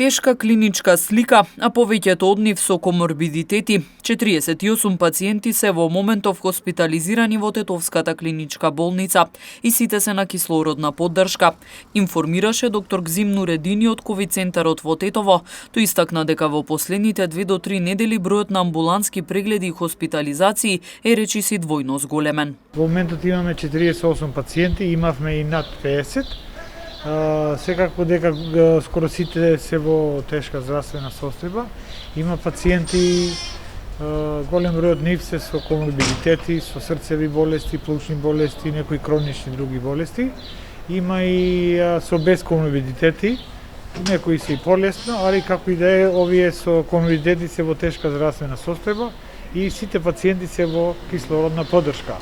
Тешка клиничка слика, а повеќето од нив со коморбидитети. 48 пациенти се во моментов хоспитализирани во Тетовската клиничка болница и сите се на кислородна поддршка, информираше доктор Гзим Нуредини од ковид центарот во Тетово. Тој истакна дека во последните 2 до 3 недели бројот на амбулантски прегледи и хоспитализации е речиси двојно зголемен. Во моментот имаме 48 пациенти, имавме и над 50. Секако дека скоро сите се во тешка здравствена состојба. Има пациенти, голем број од нив се со коморбидитети, со срцеви болести, плучни болести, некои хронични други болести. Има и со без коморбидитети, некои се и полесно, али како и да е, овие со коморбидитети се во тешка здравствена состојба и сите пациенти се во кислородна поддршка.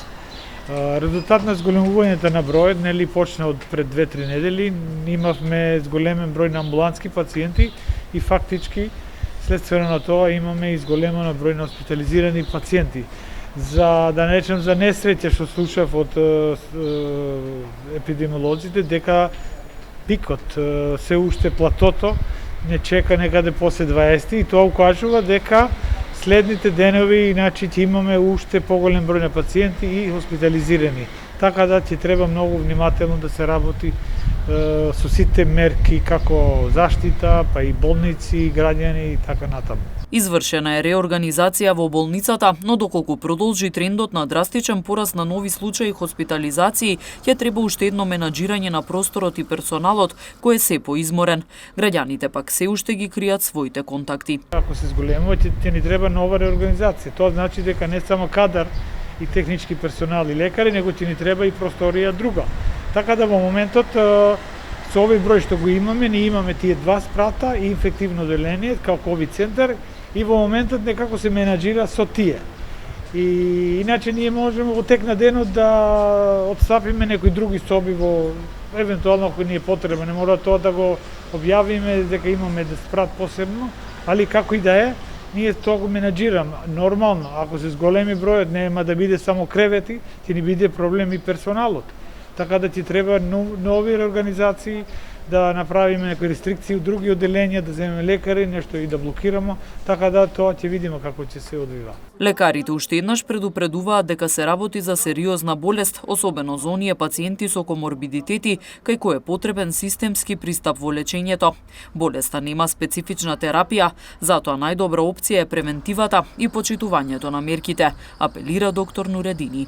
Резултат на зголемувањето на бројот, нели почна од пред 2-3 недели, имавме зголемен број на амбулантски пациенти и фактички следствено на тоа имаме изголемено број на хоспитализирани пациенти. За да не речем за несреќа што слушав од епидемиолозите дека пикот се уште платото не чека некаде после 20 и тоа укажува дека следните денови иначе ќе имаме уште поголем број на пациенти и хоспитализирани. Така да ќе треба многу внимателно да се работи со сите мерки како заштита, па и болници, граѓани и така натаму. Извршена е реорганизација во болницата, но доколку продолжи трендот на драстичен пораст на нови случаи хоспитализации, ќе треба уште едно менаџирање на просторот и персоналот, кој е се поизморен. Граѓаните пак се уште ги кријат своите контакти. Ако се зголемува, ќе ни треба нова реорганизација. Тоа значи дека не само кадар и технички персонал и лекари, него ќе ни треба и просторија друга. Така да во моментот со овој број што го имаме, ние имаме тие 2 спрата и инфективно оделение како ковид центар и во моментот некако се менаџира со тие. И иначе ние можеме во тек на денот да отстапиме некои други соби во евентуално ако ни е потребно, не мора тоа да го објавиме дека имаме да спрат посебно, али како и да е, ние тоа го менаџираме. Нормално, ако се зголеми бројот, нема да биде само кревети, ќе ни биде проблем и персоналот. Така да ти треба нови реорганизации, да направиме некои рестрикции од други оделенија, да земеме лекари, нешто и да блокираме, така да тоа ќе видиме како ќе се одвива. Лекарите уште еднаш предупредуваат дека се работи за сериозна болест, особено за оние пациенти со коморбидитети, кај кој е потребен системски пристап во лечењето. Болеста нема специфична терапија, затоа најдобра опција е превентивата и почитувањето на мерките, апелира доктор Нуредини.